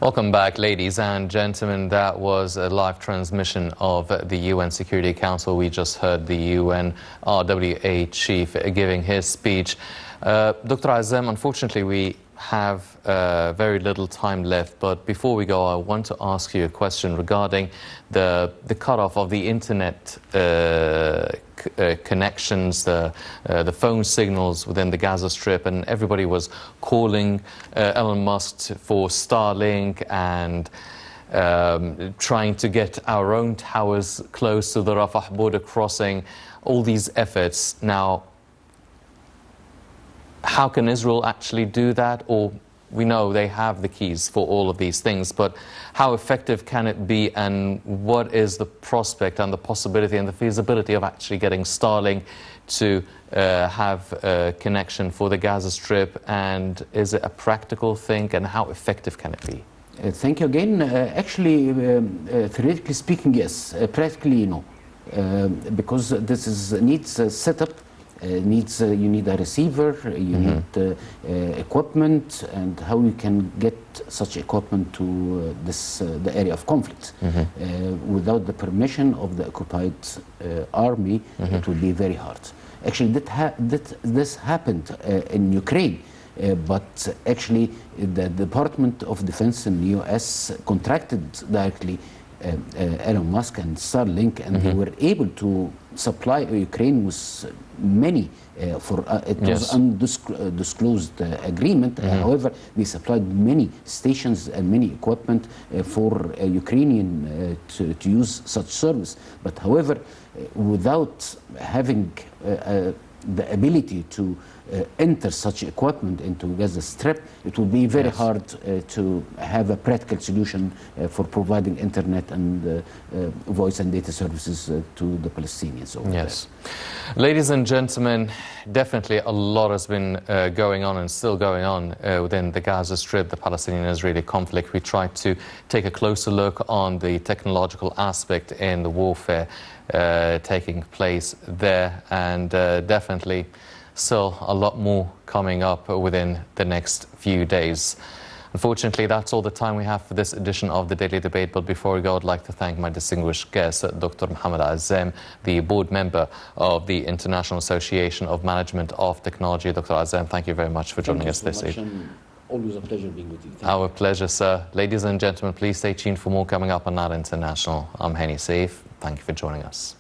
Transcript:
Welcome back, ladies and gentlemen. That was a live transmission of the UN Security Council. We just heard the UN RWA chief giving his speech. Dr. Azzam, unfortunately, we have very little time left, but before we go, I want to ask you a question regarding the cutoff of the internet connections, the phone signals within the Gaza Strip, and everybody was calling Elon Musk for Starlink and trying to get our own towers close to the Rafah border crossing, all these efforts. Now, how can Israel actually do that? Or we know they have the keys for all of these things, but how effective can it be, and what is the prospect and the possibility and the feasibility of actually getting Starlink to have a connection for the Gaza Strip, and is it a practical thing, and how effective can it be? Thank you again. Actually, theoretically speaking, yes. Practically, no. Because this needs a setup. You need a receiver, you need equipment, and how you can get such equipment to the area of conflict. Without the permission of the occupied army, it will be very hard. Actually, this happened in Ukraine, but actually the Department of Defense in the US contracted directly Elon Musk and Starlink, and they were able to supply Ukraine with many, it was undisclosed agreement. However, they supplied many stations and many equipment for Ukrainian to use such service. But however, without having the ability to enter such equipment into Gaza Strip, it will be very hard to have a practical solution for providing internet and voice and data services to the Palestinians over there. Ladies and gentlemen, definitely a lot has been going on and still going on within the Gaza Strip, the Palestinian-Israeli conflict. We tried to take a closer look on the technological aspect in the warfare taking place there, and definitely still a lot more coming up within the next few days. Unfortunately, that's all the time we have for this edition of the Daily Debate. But before we go, I'd like to thank my distinguished guest, Dr. Mohamed Azzam, the board member of the International Association of Management of Technology. Dr. Azzam, thank you very much for joining us this evening. Always a pleasure being with you. Our pleasure, sir. Ladies and gentlemen, please stay tuned for more coming up on NAD International. I'm Henny Saif. Thank you for joining us.